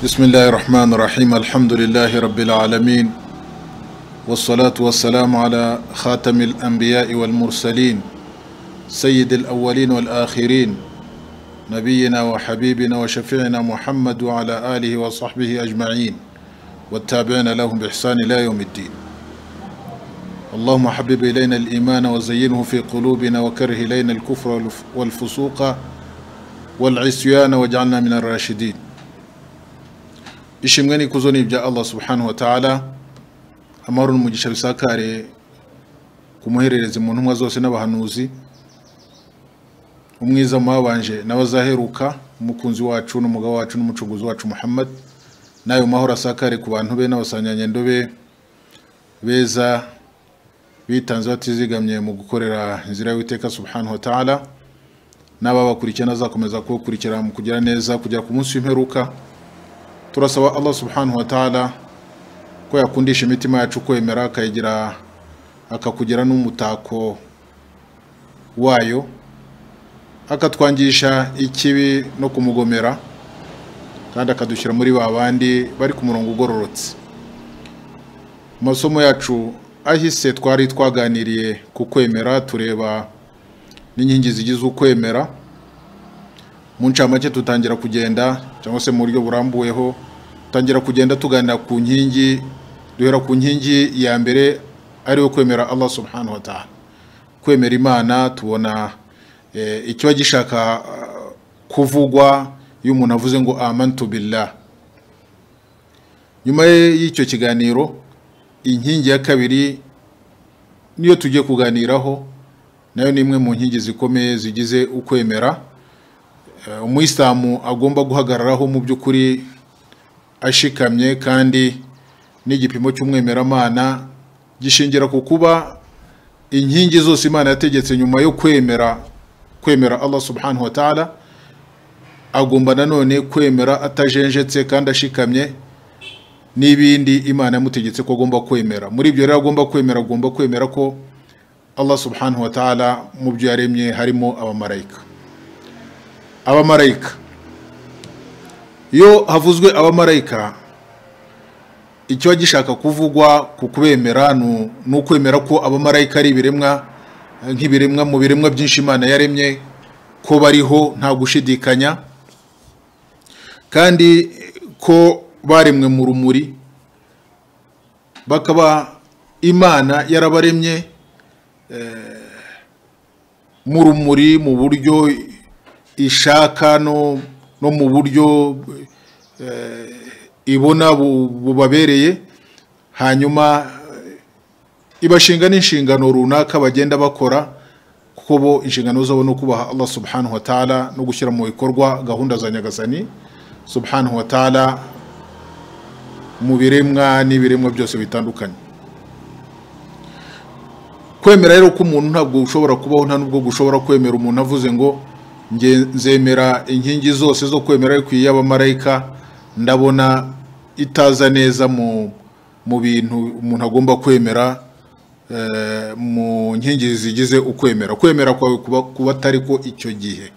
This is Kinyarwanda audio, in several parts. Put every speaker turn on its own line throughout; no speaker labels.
بسم الله الرحمن الرحيم الحمد لله رب العالمين والصلاة والسلام على خاتم الأنبياء والمرسلين سيد الأولين والآخرين نبينا وحبيبنا وشفيعنا محمد وعلى آله وصحبه أجمعين والتابعين لهم بإحسان إلى يوم الدين. اللهم حبب إلينا الإيمان وزينه في قلوبنا وكره إلينا الكفر والفسوق والعصيان واجعلنا من الراشدين. ishimwe n'ikuzo ni bya Allah subhanahu wa ta'ala, amahoro n'umugisha bisakare kumuherereza mu ntumwa zose n'abahanuzi, umwiza mabanje n'abazaheruka, umukunzi wacu n'umugabo wacu n'umucuguzi wacu Muhammad, nayo mahoro asakare ku bantu be n'abasanyanyendo be beza bitanze batizigamye mu gukorera inzira y'Uwiteka subhanahu wa ta'ala, n'ababakurikirana azakomeza kubakurikira mu kugira neza kugera ku munsi w'imperuka. Turasaba Allah subhanahu wa ta'ala ko yakundisha imitima yacu kwemera akayigira akakugira n'umutako wayo, akatwangisha ikibi no kumugomera, kandi akadushyira muri babandi bari ku murongo ugororotse. Masomo yacu ahise twari twaganiriye ku kwemera, tureba n'inkingi zigize ukwemera. Mu ncamake tutangira kugenda cyangwa se mu buryo burambuweho tutangira kugenda tuganira ku nkingi, duhera ku nkingi ya mbere ari kwemera Allah subhanahu wa ta'ala. Kwemera Imana tubona icyo gishaka kuvugwa iyo umuntu avuze ngo amantu billah. Nyuma y'icyo kiganiro inkingi ya kabiri niyo tugiye kuganiraho, nayo ni imwe mu nkingi zikomeye zigize ukwemera umuyisilamu agomba guhagararaho mu by'ukuri ashikamye, kandi n'igipimo cy'umwemeramana gishingira ku kuba inkingi zose Imana yategetse nyuma yo kwemera Allah subhanahu wa ta'ala, agomba nanone kwemera atajenjetse kandi ashikamye n'ibindi Imana yamutegetse ko agomba kwemera. Muri ibyo rero agomba kwemera ko Allah subhanahu wa ta'ala mu byo yaremye harimo abamarayika. Iyo havuzwe abamarayika, icyo gishaka kuvugwa ku kubemera no kwemera ko abamarayika ari ibiremwa nk'ibiremwa mu biremwa byinshi Imana yaremye, ko bariho nta gushidikanya, kandi ko baremwe mu rumuri, bakaba Imana yarabaremye mu rumuri mu buryo ishaka no mu buryo ibona bubabereye, hanyuma ibashinga n'inshingano runaka bagenda bakora, kuko bo inshingano zabo no kubaha Allah subhanahu wa ta'ala no gushyira mu bikorwa gahunda za Nyagasani subhanahu wa ta'ala mu biremwa n'ibiremwa byose bitandukanye. Kwemera rero ko umuntu ntabwo ushobora kubaho, nta nubwo gushobora kwemera umuntu avuze ngo nzemera inkingi zose zo kwemera ariko y'abamarayika ndabona itaza neza mu bintu umuntu agomba kwemera. Mu nkingi zigize ukwemera, kwemera kwawe kuba atari ko icyo gihe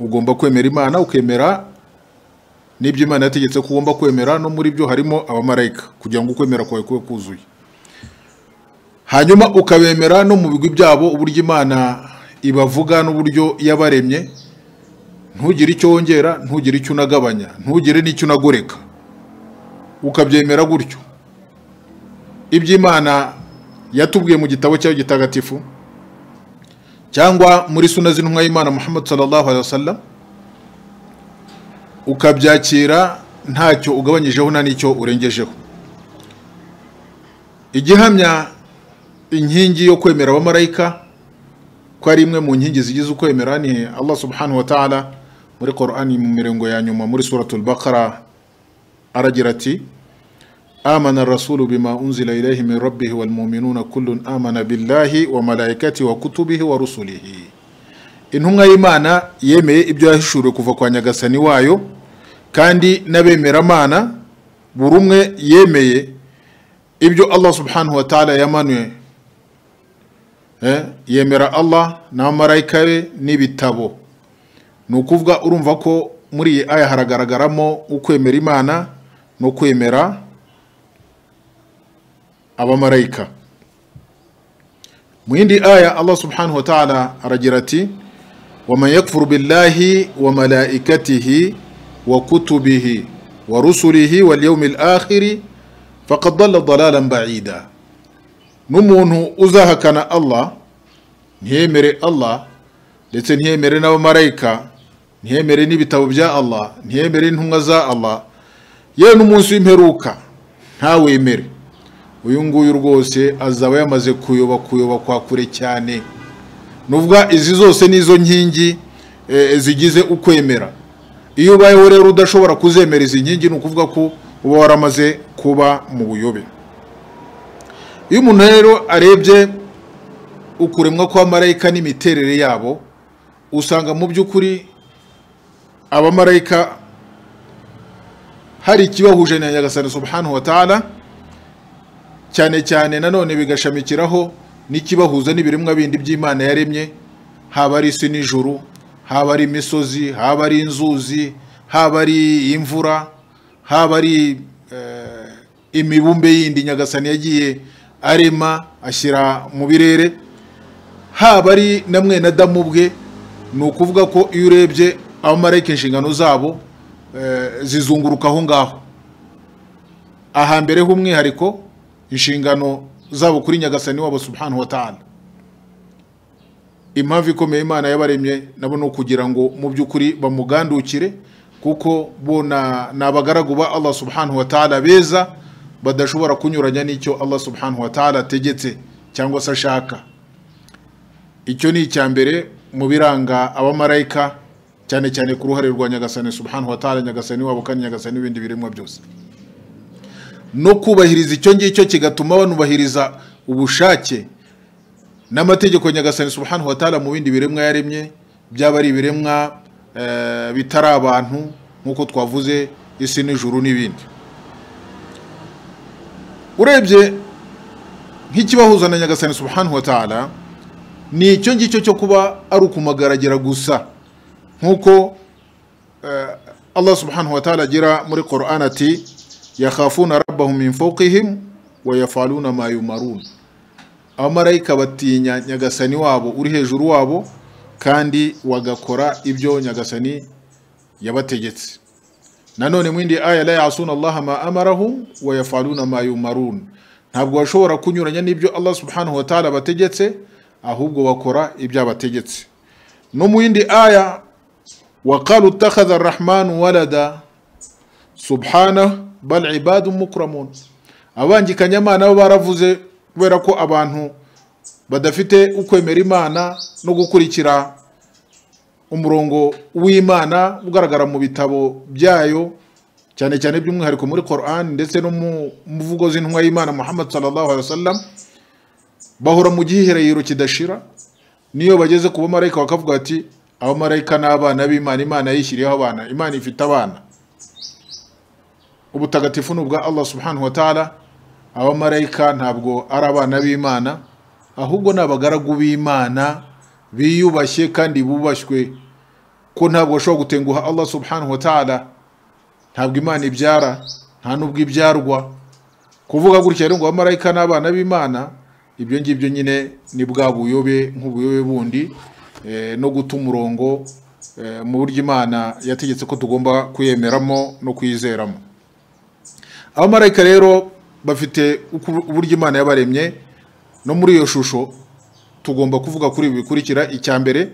ugomba kwemera Imana, ukemera n'ibyo Imana yategetse ko ugomba kwemera, no muri byo harimo abamarayika, kugira ngo ukwemera kwawe kube kuzuye. Hanyuma ukabemera no mu bigwi byabo, uburyo Imana ibavuga n'uburyo yabaremye, ntugire icyo wongera, ntugire icyo unagabanya, ntugire n'icyo unagoreka, ukabyemera gutyo. Ibyo Imana yatubwiye mu gitabo cyayo gitagatifu cyangwa muri sunna z'intumwa y'Imana Muhammad sallallahu alaihi wasallam, ukabyakira ntacyo ugabanyijeho nta n'icyo urengejeho. Igihamya inkingi yo kwemera abamarayika ko ari imwe mu nkingi zigize ukwemera ni Allah subhanahu wa ta'ala muri Qur'an mu mirongo ya nyuma muri suratul Baqara aragira ati: amana ar-rasulu bima unzila ilayhi min rabbih wal mu'minuna kullun amana billahi wa malaikatihi wa kutubihi wa rusulihi. Intumwa y'Imana yemeye ibyo yahishuriwe kuva kwa Nyagasani wayo, kandi n'abemeramana buri umwe yemeye ibyo Allah subhanahu wa ta'ala yamanuye. Yemera Allah n'abamarayika be n'ibitabo. Nukuvuga urumva ko muri iyi aya haragaragaramo ukwemera Imana no kwemera abamarayika. Mu yindi aya Allah subhanahu wa ta'ala aragira ati وَمَنْ يَكْفُرُ بِاللَّهِ وَمَلَائِكَتِهِ وَكُتُبِهِ وَرُسُلِهِ وَالْيَوْمِ الْآخِرِ فَقَدْ ضَلَّ ضَلَالًا بَعِيدًا. N'umuntu uzahakana Allah, ntiyemere Allah ndetse ntiyemere n'abamarayika, ntiyemere n'ibitabo bya Allah, ntiyemere intumwa za Allah, yewe n'umunsi w'imperuka ntawemere, uyu nguyu rwose azaba yamaze kuyoba kwa kure cyane. Nuvuga izi zose nizo nkingi zigize ukwemera. Iyo ubayeho rero udashobora kuzemera izi nkingi, nukuvuga ko uba waramaze kuba mu buyobe. Iyo umuntu rero arebye ukuremwa kwa marayika n'imiterere yabo, usanga mu by'ukuri abamarayika hari ikibahuje na Nyagasani subhanahu wa ta'ala, cyane cyane nanone bigashamikiraho n'ikibahuza n'ibiremwa bindi by'Imana yaremye, haba ari isi n'ijuru, haba ari imisozi, haba ari inzuzi, haba ari imvura, haba ari imibumbe yindi Nyagasani yagiye arema ashyira mu birere, haba ari na mwene Adamu bwe. Ni ukuvuga ko iyo urebye abamarayika inshingano zabo zizunguruka aho ngaho. Ahambere h'umwihariko inshingano zabo kuri Nyagasani wabo subhanahu wa ta'ala. Impamvu ikomeye Imana yabaremye nabo no kugira ngo mu by'ukuri bamugandukire, kuko bona nabagaragu ba Allah subhanahu wa ta'ala beza badashobora kunyuranya n'icyo Allah subhanahu wa ta'ala ategetse cyangwa se ashaka. Icyo ni icyambere mu biranga abamarayika, cyane cyane ku ruhare rwa Nyagasani subhanahu wa ta'ala, Nyagasani wabo kandi Nyagasani ibindi biremwa byose. No kubahiriza icyo ngicyo kigatuma banubahiriza ubushake n'amategeko Nyagasani subhanahu wa ta'ala mu bindi biremwa yaremye, byaba ari ibiremwa bitari abantu nkuko twavuze isi n'ijuru n'ibindi. Urebye nk'ikibahuza na Nyagasani subhanahu wa ta'ala ni icyo ngicyo cyo kuba ari ukumagaragira gusa, nkuko Allah subhanahu wa ta'ala agira muri Qur'an ati yakhafuna rabbahum min fawqihim wa yafaluna ma yumarun. Abamarayika batinya Nyagasani wabo uri hejuru wabo kandi wagakora ibyo Nyagasani yabategetse. Nanone mwindi aya la yasuna Allah ma amarahum wa yafaluna ma yumarun. Ntabwo bashobora kunyuranya n'ibyo Allah subhanahu wa ta'ala bategetse, ahubwo bakora ibyo abategetse. No mwindi aya وقالوا اتخذ الرحمن ولدا سبحانه بل عباد مكرمون. Abangikanya Imana baravuze kubera ko abantu badafite ukwemera Imana no gukurikira umurongo w'Imana ugaragara mu bitabo byayo, cyane cyane by'umwihariko muri Qur'an ndetse no mu mvugo z'intumwa y'Imana Muhammad sallallahu alaihi wasallam, bahora mu giherero kidashira. Niyo bageze ku bamarayika bakavuga ati abamarayika n'abana b'Imana, Imana yishyiriyeho abana, Imana ifite abana. Ubutagatifu n'ubwa Allah subhanahu wa ta'ala, abamarayika ntabwo ari abana b'Imana, ahubwo n'abagaragu b'Imana biyubashye kandi bubashywe, ko ntabwo bashobora gutenguha Allah subhanahu wa ta'ala. Ntabwo Imana ibyara, nta nubwo ibyarwa. Kuvuga gutya rero ngo abamarayika n'abana b'Imana, ibyo ngibyo nyine ni bwa buyobe nk'ubuyobe bundi, no guta umurongo mu buryo Imana yategetse ko tugomba kuyemeramo no kwizeramo. Abamarayika rero bafite uburyo Imana yabaremye, no muri iyo shusho tugomba kuvuga kuri ibi bikurikira. Icyambere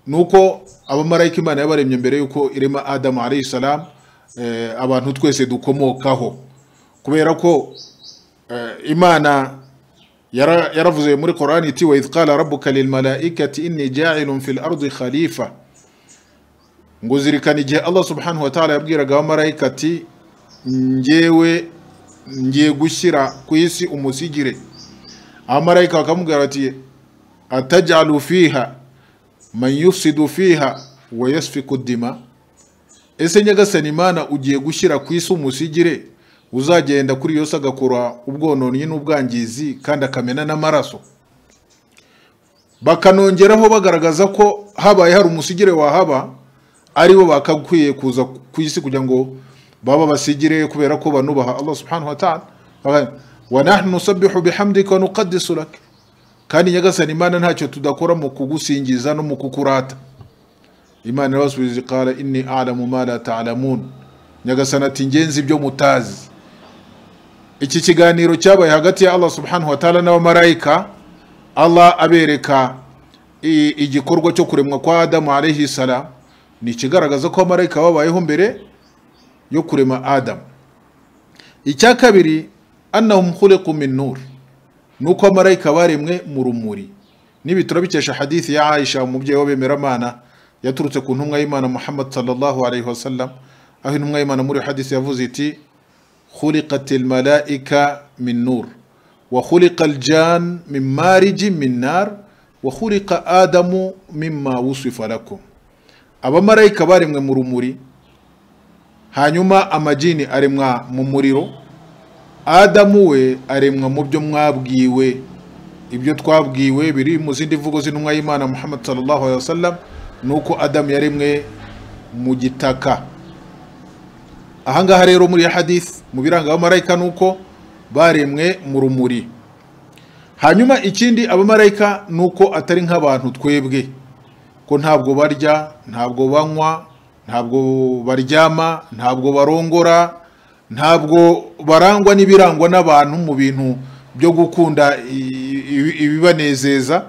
nuko abamarayika Imana yabaremye mbere yuko irema Adamu alayhi salam, abantu twese dukomokaho, kubera ko Imana yaravuze muri Qur'an iti wa idh qala rabbuka lil malaikati inni ja'ilun fil ardi khalifa. Ngo zirikana igihe Allah subhanahu wa ta'ala yabwiraga abamarayika ati ngiye gushyira ku isi umusigire. Abamarayika bakamubwira bati ataj'alu fiha man yufsidu fiha wa yasfiku dima. Ese Nyagasani Imana ugiye gushyira ku isi umusigire uzagenda kuri yose agakora ubwononye n'ubwangizi kandi akamena n'amaraso? Bakanongeraho bagaragaza ko habaye hari umusigire wahaba, aribo bakakwiye kuza ku isi kugira ngo baba basigire kubera ko banubaha Allah subhanahu wa ta'ala. Wa nahnu nusabbihu bihamdika wa nuqaddisu lak, kandi nyagasani Imana ntacyo tudakora mu kugusingiza no mu kukurata. Imana irabasubiza qala inni a'lamu ma la ta'lamun, nyagasani ati ngenzi ibyo mutazi. Iki kiganiro cyabaye hagati ya Allah subhanahu wa ta'ala n'abamarayika, Allah abereka igikorwa cyo kuremwa kwa Adamu alayhi salam, ni ikigaragaza ko abamarayika babayeho mbere yo kurema Adamu. Icya kabiri, annahum khuliqu min nur, nuko abamarayika baremwe mu rumuri. Nibi turabikesha hadithi ya Aisha, umubyeyi w'abemeramana, yaturutse ku ntumwa y'Imana Muhammad sallallahu alayhi wasallam, aho intumwa y'Imana muri hadithi yavuze iti khuliqatil malaika min nur wa khuliqal jan min marij min nar wa khuliqa Adamu mimma wusifa lakum. Abamarayika baremwe mu rumuri, hanyuma amajini aremwa mu muriro, Adamu we aremwa mu byo mwabwiwe. Ibyo twabwiwe biri mu zindi mvugo z'intumwa y'Imana Muhammad sallallahu alaihi wasallam, nuko Adamu yaremwe mu gitaka. Ahangaha rero muri hadith mu biranga abamarayika nuko baremwe mu rumuri. Hanyuma ikindi, abamarayika nuko atari nk'abantu twebwe, ko ntabwo barya, ntabwo banywa, ntabwo baryama, ntabwo barongora, ntabwo barangwa n'ibirangwa n'abantu mu bintu byo gukunda ibibanezeza.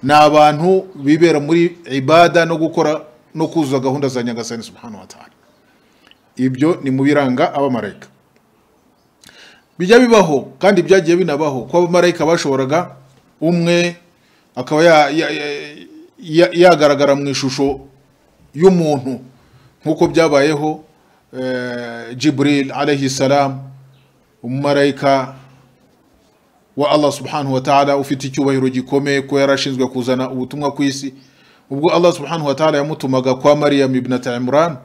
Ni abantu bibera muri ibada no gukora no kuzuza gahunda za nyagasani subhanahu wa ta'ala. Ibyo ni mu biranga abamarayika. Bijya bibaho kandi byagiye binabaho ko abamarayika bashoboraga umwe akaba yagaragara mu ishusho y'umuntu, nkuko byabayeho Jibril alayhi salam, umumarayika wa Allah subhanahu wa ta'ala ufite icyubahiro gikomeye, ko yarashinzwe kuzana ubutumwa ku isi. Ubwo Allah subhanahu wa ta'ala yamutumaga kwa Maryam ibnat Imran,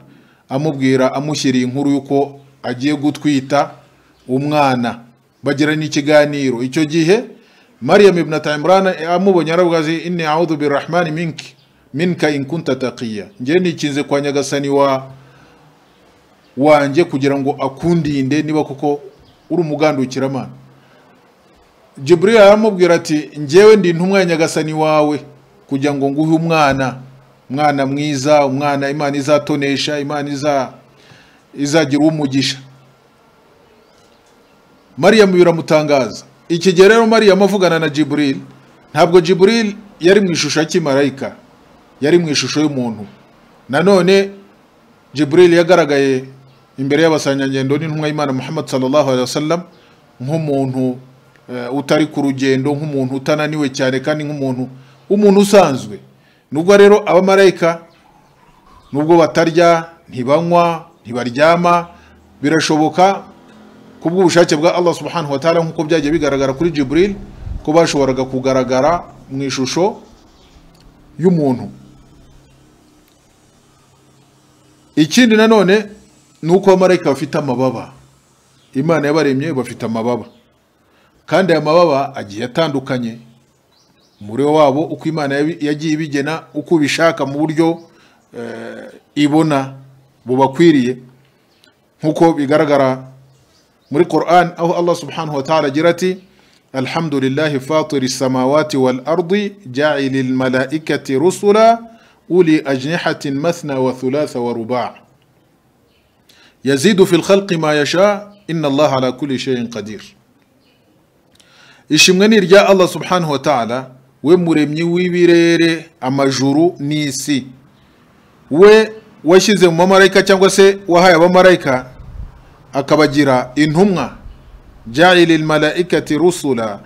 amubwira amushyiriye inkuru yuko agiye gutwita umwana. Bagira n'ikiganiro. Icyo gihe Maryam ibnat Imran amubonye aravuga ati inni a'udhu birrahmani minka in kunta taqiya, nge nikinze kwa nyagasani wanjye kugira ngo akundinde niba koko uri umugandukira Mana. Jibril aramubwira ati ngewe ndi intumwa ya nyagasani wawe kugira ngo nguhe umwana mwiza, umwana Imana izatonesha, Imana izagira umugisha. Maryam biramutangaza. Iki gihe rero Maryam avugana na Jibril, ntabwo Jibril yari mu ishusho y'kimarayika, yari mu ishusho y'umuntu. Nanone Jibril yagaragaye imbere y'abasanyangendo n'intumwa y'Imana Muhammad sallallahu alaihi wasallam nk'umuntu utari ku rugendo, nk'umuntu utananiwe cyane, kandi nk'umuntu usanzwe. Nubwo rero abamarayika nubwo batarya, ntibanywa, ntibaryama, birashoboka kubw'ubushake bwa Allah subhanahu wa ta'ala, nkuko byagiye bigaragara kuri Jibril, ko bashoboraga kugaragara mu ishusho y'umuntu. Ikindi nanone nuko abamarayika bafite amababa. Imana yabaremye bafite amababa, kandi aya mababa agiye atandukanye muri wabo, uko Imana yagiye ibigena uko bishaka mu buryo ibona bubakwiriye, nkuko bigaragara muri Qur'an, aho Allah subhanahu wa ta'ala agira ati alhamdulillahi fatiris samawati wal ardi ja'ilil malaikati rusula uli ajnihatin mathna wa thulatha wa ruba' yazidu fil khalqi ma yasha inna Allah ala kulli shay'in qadir. Ishimwe ni rya Allah subhanahu wa ta'ala, we muremyi w'ibirere, amajuru n'isi. We washyize mu mamarayika cyangwa se wahaye abamarayika akabagira intumwa. Ja'ilil malaikati rusula,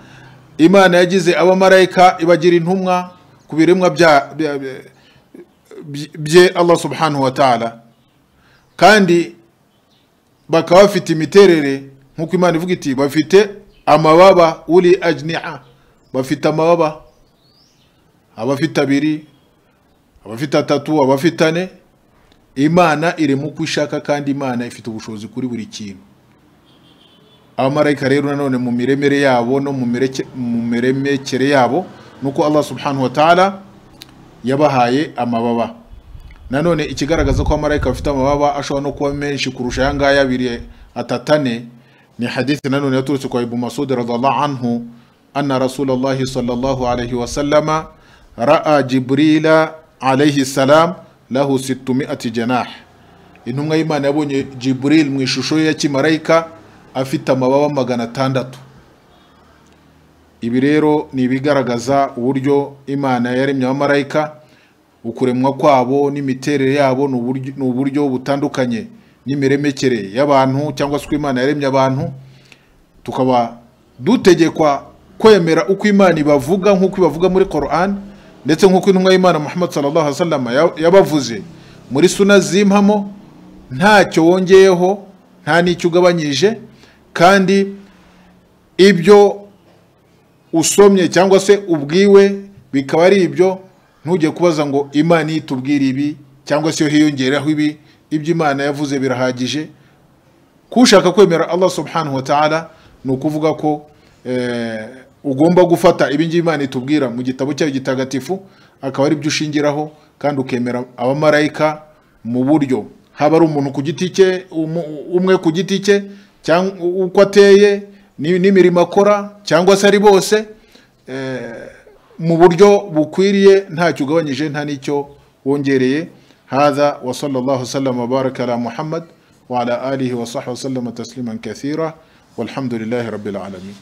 Imana yagize abamarayika ibagira intumwa ku biremwa bye Allah subhanahu wa ta'ala, kandi bakaba bafite imiterere nkuko Imana ivuga iti bafite amababa, uli ajniha, bafite amababa, abafite abiri, abafite atatu, abafite ane. Imana iri mu kwishaka, kandi Imana ifite ubushobozi kuri buri kintu. Abamarayika rero nanone mu miremere yabo no mu miremekere yabo nuko Allah subhanahu wa ta'ala yabahaye amababa. nanone ikigaragaza ko amarayika bafite amababa ashobora no kuba menshi kurusha aya ngaya abiri atatane ni hadithi nanone yaturutse kwa Ibn Mas'ud radhiallahu anhu anna Rasulullah sallallahu alayhi wa sallama ra'a Jibrila alayhi salam lahu 600 janah. Intumwa y'Imana yabonye Jibril mu ishusho ya kimarayika afite amababa 600. Ibi rero ni bigaragaza uburyo Imana yaremye abamarayika, ukuremwa kwabo n'imiterere yabo n'uburyo butandukanye n'imiremekere y'abantu cyangwa se Imana yaremye abantu. Tukaba dutegekwa kwemera uko Imana ibavuga nk'uko ibavuga muri Qur'an, ndetse nk'uko intumwa y'Imana Muhammad sallallahu alaihi wasallam yabavuze muri sunna zimpamo, ntacyo wongeyeho nta n'icyo ugabanyije, kandi ibyo usomye cyangwa se ubwiwe bikaba ari ibyo, ntujye kubaza ngo Imana itubwira ibi cyangwa se hiyongeraho ibi. Ibyo Imana yavuze birahagije. Kushaka kwemera Allah subhanahu wa ta'ala ni ukuvuga ko ugomba gufata ibingi Imana itubwira mu gitabo cyayo gitagatifu, akaba ari byo ushingiraho, kandi ukemera abamarayika mu buryo haba ari umuntu ku giti cye, umwe ku giti cye, cyangwa uko ateye n'imirimo akora, cyangwa se ari bose mu buryo bukwiriye, ntacyo ugabanyije nta n'icyo wongereye. هذا وصلى الله وسلم وبارك على محمد وعلى آله وصحبه وسلم تسليما كثيرا والحمد لله رب العالمين.